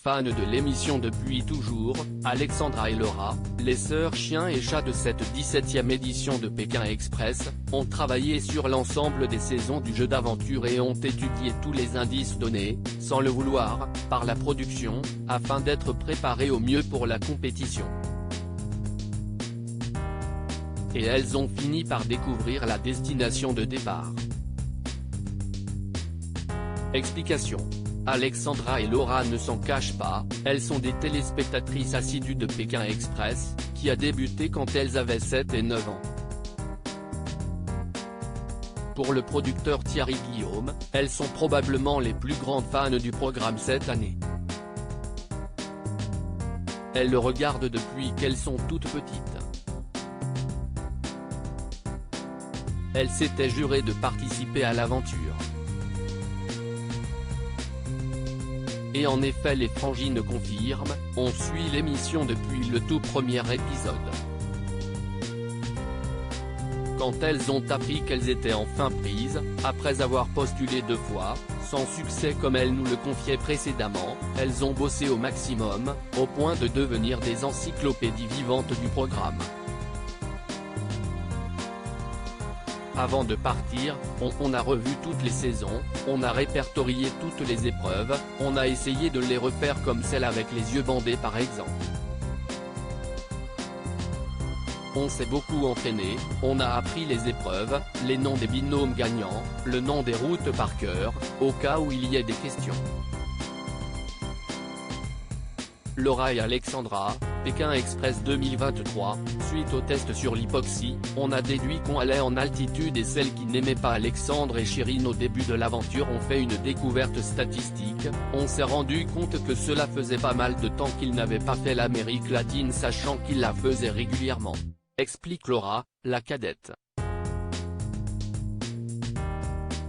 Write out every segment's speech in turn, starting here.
Fans de l'émission depuis toujours, Alexandra et Laura, les sœurs chiens et chats de cette 17e édition de Pékin Express, ont travaillé sur l'ensemble des saisons du jeu d'aventure et ont étudié tous les indices donnés, sans le vouloir, par la production, afin d'être préparées au mieux pour la compétition. Et elles ont fini par découvrir la destination de départ. Explication. Alexandra et Laura ne s'en cachent pas, elles sont des téléspectatrices assidues de Pékin Express, qui a débuté quand elles avaient 7 et 9 ans. Pour le producteur Thierry Guillaume, elles sont probablement les plus grandes fans du programme cette année. Elles le regardent depuis qu'elles sont toutes petites. Elles s'étaient jurées de participer à l'aventure. Et en effet les frangines confirment, on suit l'émission depuis le tout premier épisode. Quand elles ont appris qu'elles étaient enfin prises, après avoir postulé 2 fois, sans succès comme elles nous le confiaient précédemment, elles ont bossé au maximum, au point de devenir des encyclopédies vivantes du programme. Avant de partir, on a revu toutes les saisons, on a répertorié toutes les épreuves, on a essayé de les refaire comme celle avec les yeux bandés par exemple. On s'est beaucoup entraîné, on a appris les épreuves, les noms des binômes gagnants, le nom des routes par cœur, au cas où il y ait des questions. Laura et Alexandra, Pékin Express 2023, suite au test sur l'hypoxie, on a déduit qu'on allait en altitude et celles qui n'aimaient pas Alexandre et Chirine au début de l'aventure ont fait une découverte statistique, on s'est rendu compte que cela faisait pas mal de temps qu'ils n'avaient pas fait l'Amérique latine sachant qu'ils la faisaient régulièrement. Explique Laura, la cadette.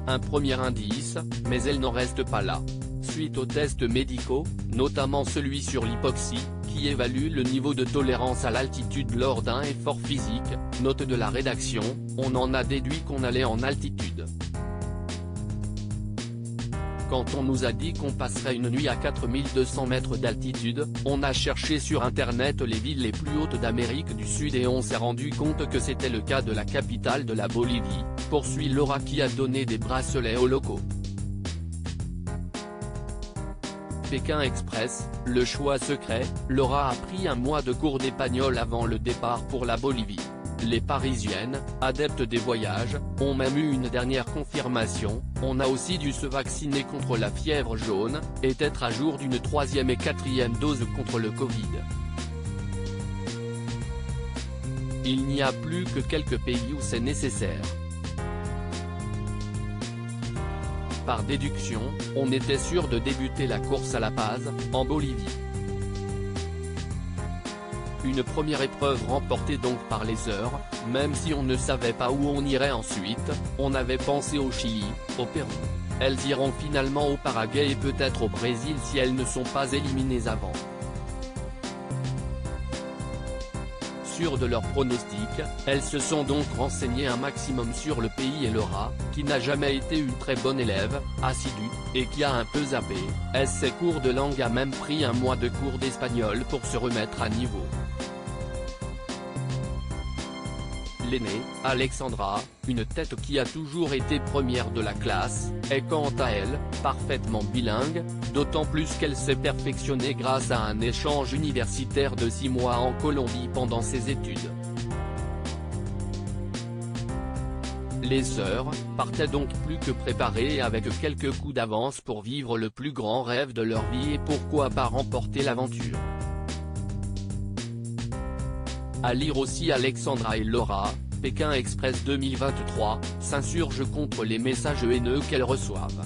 Un premier indice, mais elle n'en reste pas là. Suite aux tests médicaux, notamment celui sur l'hypoxie, qui évalue le niveau de tolérance à l'altitude lors d'un effort physique, note de la rédaction, on en a déduit qu'on allait en altitude. Quand on nous a dit qu'on passerait une nuit à 4200 mètres d'altitude, on a cherché sur internet les villes les plus hautes d'Amérique du Sud et on s'est rendu compte que c'était le cas de la capitale de la Bolivie, poursuit Laura qui a donné des bracelets aux locaux. Pékin Express, le choix secret, Laura a pris un mois de cours d'espagnol avant le départ pour la Bolivie. Les Parisiennes, adeptes des voyages, ont même eu une dernière confirmation, on a aussi dû se vacciner contre la fièvre jaune, et être à jour d'une 3e et 4e dose contre le Covid. Il n'y a plus que quelques pays où c'est nécessaire. Par déduction, on était sûr de débuter la course à La Paz, en Bolivie. Une première épreuve remportée donc par les sœurs, même si on ne savait pas où on irait ensuite, on avait pensé au Chili, au Pérou. Elles iront finalement au Paraguay et peut-être au Brésil si elles ne sont pas éliminées avant. Sûres de leur pronostic, elles se sont donc renseignées un maximum sur le pays et Laura, qui n'a jamais été une très bonne élève, assidue, et qui a un peu zappé, ses cours de langue a même pris un mois de cours d'espagnol pour se remettre à niveau. L'aînée, Alexandra, une tête qui a toujours été première de la classe, est quant à elle, parfaitement bilingue, d'autant plus qu'elle s'est perfectionnée grâce à un échange universitaire de 6 mois en Colombie pendant ses études. Les sœurs, partaient donc plus que préparées et avec quelques coups d'avance pour vivre le plus grand rêve de leur vie et pourquoi pas remporter l'aventure. À lire aussi Alexandra et Laura, Pékin Express 2023, s'insurge contre les messages haineux qu'elles reçoivent.